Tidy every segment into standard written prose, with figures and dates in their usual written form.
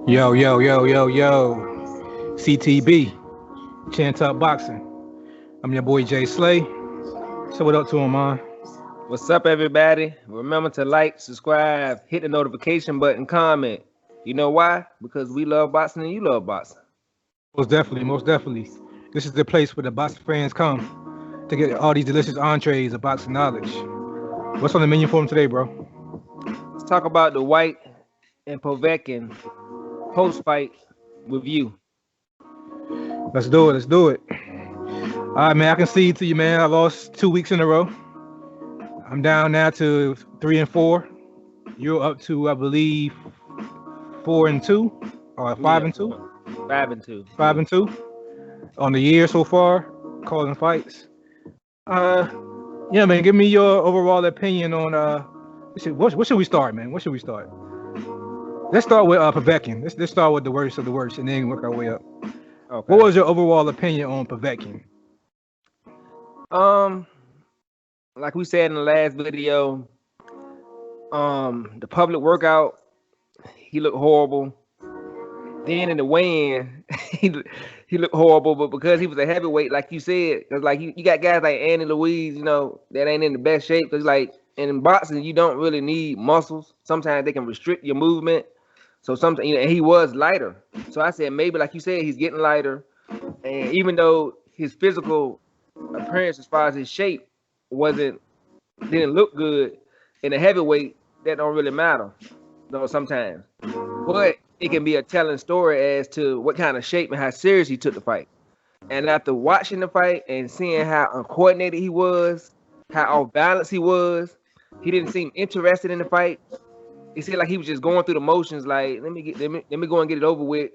Yo, yo, yo, yo, yo. CTB, Chan Top Boxing. I'm your boy Jay Slay. So what up to him, man? What's up, everybody? Remember to like, subscribe, hit the notification button, comment. You know why? Because we love boxing and you love boxing. Most definitely, most definitely. This is the place where the boxing fans come to get all these delicious entrees of boxing knowledge. What's on the menu for him today, bro? Let's talk about the Whyte and Povetkin post-fight review. Let's do it, let's do it. All right, man, I can see to you, man. I lost 2 weeks in a row. I'm down now to 3-4. You're up to, I believe, 4-2 or five Yeah, and two, 5-2. five and two on the year so far, calling fights. Uh, yeah, man. Give me your overall opinion on what should we start, man? What should we start? Let's start with Povetkin. Let's start with the worst of the worst, and then work our way up. What Okay. was your overall opinion on Povetkin? Um, like we said in the last video, the public workout, he looked horrible. Then in the weigh-in, he looked horrible, but because he was a heavyweight, like you said, because like you got guys like Andy Louise, that ain't in the best shape. Because like in boxing, you don't really need muscles. Sometimes they can restrict your movement. So sometimes, and he was lighter. So I said maybe, like you said, he's getting lighter. And even though his physical appearance, as far as his shape, didn't look good in a heavyweight, that don't really matter, though sometimes. But it can be a telling story as to what kind of shape and how serious he took the fight. And after watching the fight and seeing how uncoordinated he was, how off balance he was, he didn't seem interested in the fight. It seemed like he was just going through the motions. Like let me go and get it over with,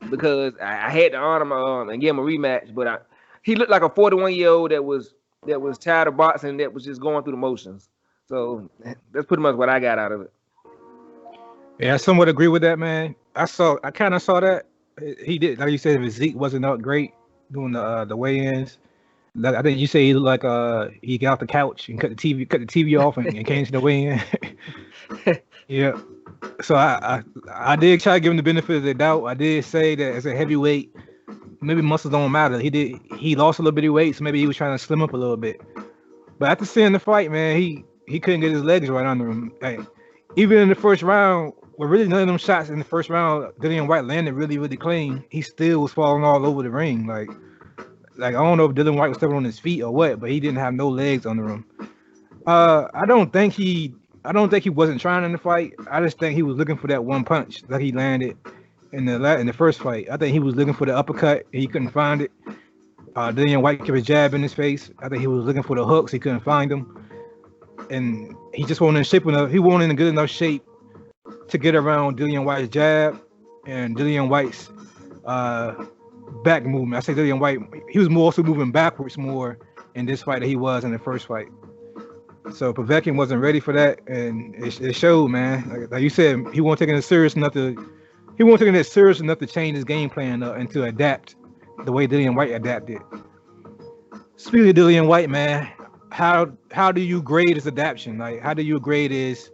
because I had to honor him and give him a rematch. But he looked like a 41-year-old that was tired of boxing, that was just going through the motions. So that's pretty much what I got out of it. Yeah, I somewhat agree with that, man. I kind of saw that. He did, like you said, his physique wasn't that great doing the weigh-ins. Like, I think you say he looked like he got off the couch and cut the TV off and came to the weigh-in. Yeah. So I did try to give him the benefit of the doubt. I did say that as a heavyweight, maybe muscles don't matter. He lost a little bit of weight, so maybe he was trying to slim up a little bit. But after seeing the fight, man, he couldn't get his legs right under him. Like, even in the first round, with really none of them shots in the first round, Dillian White landed really, really clean. He still was falling all over the ring. Like I don't know if Dillian White was stepping on his feet or what, but he didn't have no legs under him. I don't think he wasn't trying in the fight. I just think he was looking for that one punch that he landed in the first fight. I think he was looking for the uppercut and he couldn't find it. Dillian White kept a jab in his face. I think he was looking for the hooks. He couldn't find them, and he just wasn't in shape enough. He wasn't in a good enough shape to get around Dillian White's jab and Dillian White's uh, back movement. I say Dillian White, he was more also moving backwards more in this fight than he was in the first fight. So Povetkin wasn't ready for that, and it showed, man. Like you said, he wasn't taking it serious enough to change his game plan and to adapt the way Dillian White adapted. Speaking of Dillian White, man, how do you grade his adaptation? Like, how do you grade his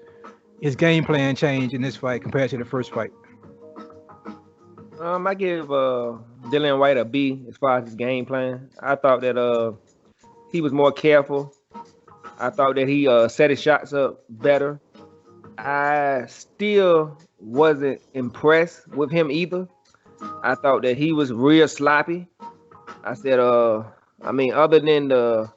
game plan change in this fight compared to the first fight? I give Dillian White a B as far as his game plan. I thought that he was more careful. I thought that he set his shots up better. I still wasn't impressed with him either. I thought that he was real sloppy. I said, other than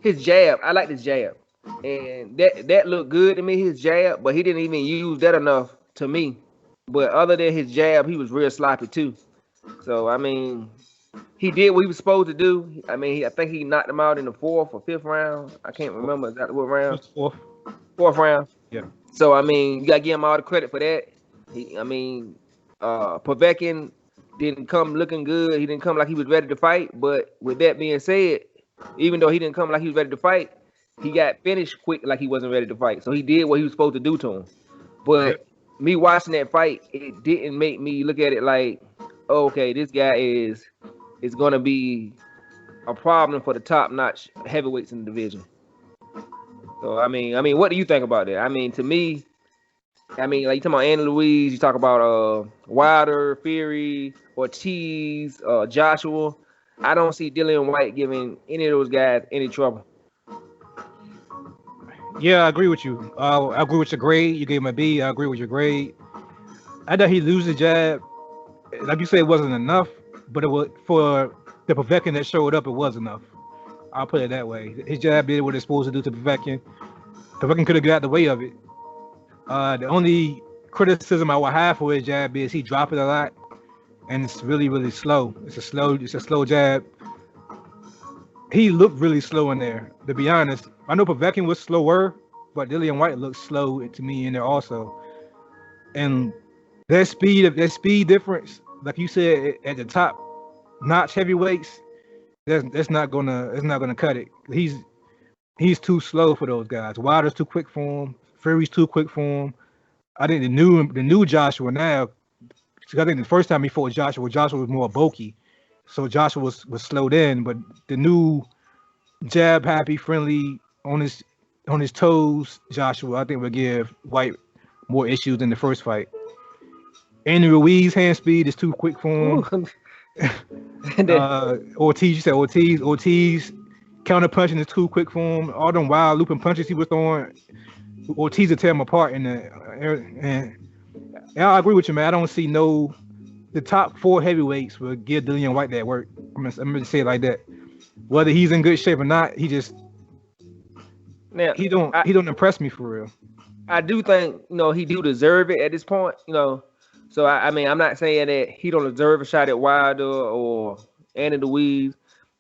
his jab, I like his jab, and that looked good to me, his jab, but he didn't even use that enough to me. But other than his jab, he was real sloppy too. So I mean, he did what he was supposed to do. I mean, I think he knocked him out in the fourth or fifth round. I can't remember exactly what round. First, fourth. Fourth round. Yeah. So I mean, you gotta give him all the credit for that. Povetkin didn't come looking good. He didn't come like he was ready to fight. But with that being said, even though he didn't come like he was ready to fight, he got finished quick like he wasn't ready to fight. So he did what he was supposed to do to him. But me watching that fight, it didn't make me look at it like, oh, okay, this guy is gonna be a problem for the top-notch heavyweights in the division. So I mean, what do you think about that? I mean, to me, I mean, like you talking about Andy Louise, you talk about Wilder, Fury, Ortiz, Joshua. I don't see Dillian White giving any of those guys any trouble. Yeah, I agree with you. I agree with your grade. You gave him a B. I agree with your grade. I know he loses the jab. Like you said, it wasn't enough, but it was for the Povetkin that showed up. It was enough. I'll put it that way. His jab did what it's supposed to do to Povetkin. Povetkin could have got the way of it. The only criticism I would have for his jab is he dropped it a lot, and it's really, really slow. It's a slow jab. He looked really slow in there. To be honest, I know Povetkin was slower, but Dillian White looked slow to me in there also. And that speed difference, like you said at the top notch heavyweights, that's not gonna cut it. He's too slow for those guys. Wilder's too quick for him. Fury's too quick for him. I think the new Joshua now. I think the first time he fought Joshua was more bulky, so Joshua was slowed in. But the new jab happy, friendly, on his toes, Joshua, I think will give White more issues than the first fight. Andy Ruiz hand speed is too quick for him. Ortiz, you said Ortiz counter punching is too quick for him. All them wild looping punches he was throwing, Ortiz will tear him apart in the and I agree with you, man. I don't see the top 4 heavyweights will give Dillian White that work. I'm gonna say it like that. Whether he's in good shape or not, he don't impress me for real. I do think he do deserve it at this point. So I mean, I'm not saying that he don't deserve a shot at Wilder or Andy Louise.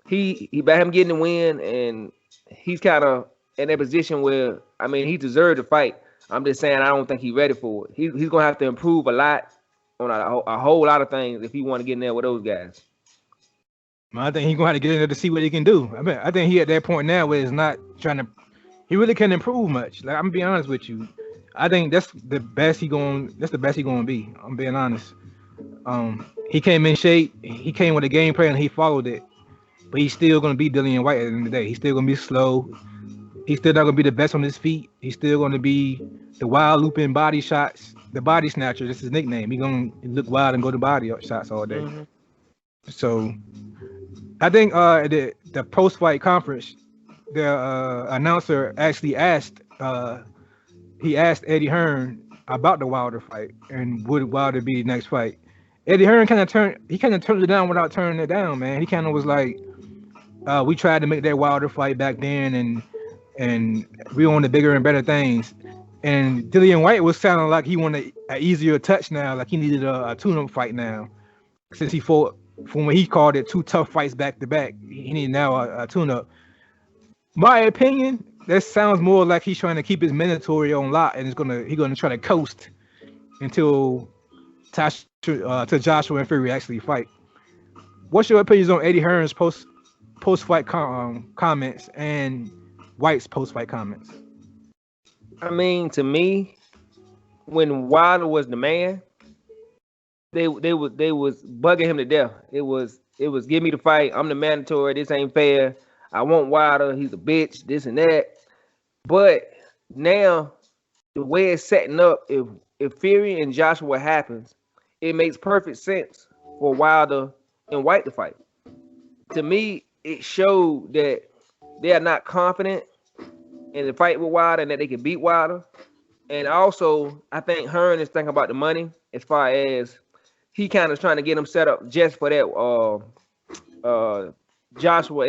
He by him getting the win, and he's kind of in that position where he deserved to fight. I'm just saying I don't think he's ready for it. He's gonna have to improve a lot on a whole lot of things if he want to get in there with those guys. I think he's gonna have to get in there to see what he can do. I think he at that point now where he's not trying to. He really can't improve much. Like I'm gonna be honest with you. I think that's the best he gonna be. I'm being honest. He came in shape. He came with a game plan and he followed it. But he's still gonna be Dillian White at the end of the day. He's still gonna be slow. He's still not gonna be the best on his feet. He's still gonna be the wild looping body shots, the body snatcher. That's his nickname. He's gonna look wild and go to body shots all day. Mm-hmm. So I think the post fight conference, the announcer actually asked Eddie Hearn about the Wilder fight and would Wilder be the next fight. Eddie Hearn kind of turned it down without turning it down, man. He kind of was like, we tried to make that Wilder fight back then and we wanted bigger and better things. And Dillian White was sounding like he wanted an easier touch now, like he needed a tune-up fight now. Since he fought from when he called it 2 tough fights back to back, he needed now a tune-up. My opinion, that sounds more like he's trying to keep his mandatory on lock, and he's gonna try to coast until Joshua and Fury actually fight. What's your opinions on Eddie Hearn's post fight comments and White's post fight comments? To me, when Wilder was the man, they was bugging him to death. It was give me the fight. I'm the mandatory. This ain't fair. I want Wilder. He's a bitch. This and that. But now the way it's setting up, if Fury and Joshua happens, it makes perfect sense for Wilder and White to fight. To me, it showed that they are not confident in the fight with Wilder and that they can beat Wilder. And also, I think Hearn is thinking about the money as far as he kind of trying to get him set up just for that Joshua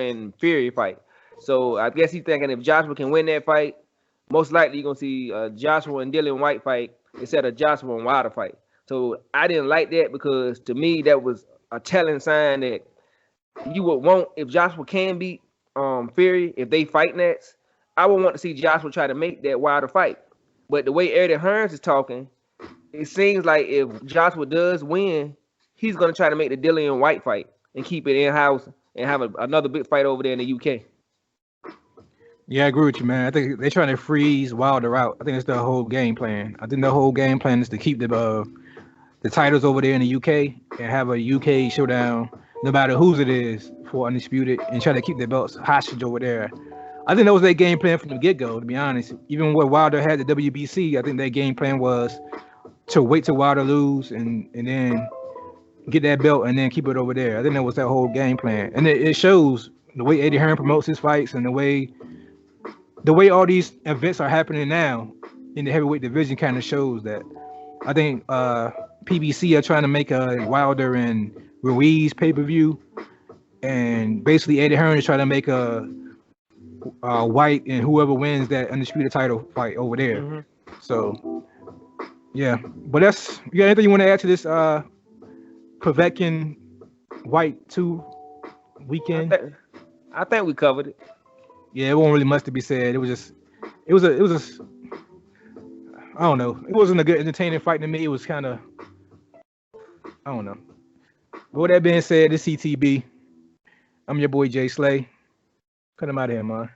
and Fury fight. So I guess he's thinking if Joshua can win that fight, most likely you're gonna see Joshua and Dillian White fight instead of Joshua and Wilder fight. So I didn't like that because to me that was a telling sign that you would want, if Joshua can beat Fury, if they fight next, I would want to see Joshua try to make that Wilder fight. But the way Eddie Hearns is talking, it seems like if Joshua does win, he's gonna try to make the Dillian White fight and keep it in house and have another big fight over there in the UK. Yeah, I agree with you, man. I think they're trying to freeze Wilder out. I think it's the whole game plan. I think the whole game plan is to keep the titles over there in the UK and have a UK showdown, no matter whose it is, for undisputed, and try to keep the belts hostage over there. I think that was their game plan from the get go. To be honest, even when Wilder had the WBC, I think their game plan was to wait till Wilder lose and then get that belt and then keep it over there. I think that was that whole game plan, and it shows the way Eddie Hearn promotes his fights and the way all these events are happening now in the heavyweight division kind of shows that. I think PBC are trying to make a Wilder and Ruiz pay-per-view, and basically Eddie Hearn is trying to make a Whyte and whoever wins that undisputed title fight over there. Mm-hmm. So yeah, but you got anything you want to add to this Povetkin Whyte 2 weekend? I think we covered it. Yeah, it wasn't really much to be said. It was I don't know. It wasn't a good entertaining fight to me. It was kind of, I don't know. But with that being said, this CTB. I'm your boy Jay Slay. Cut him out of here, man.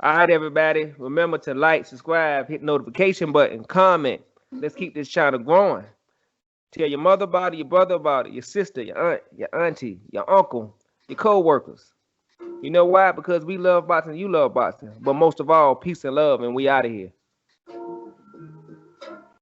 All right, everybody. Remember to like, subscribe, hit the notification button, comment. Let's keep this channel growing. Tell your mother about it, your brother about it, your sister, your aunt, your auntie, your uncle, your co-workers. You know why? Because we love boxing, you love boxing. But most of all, peace and love, and we out of here.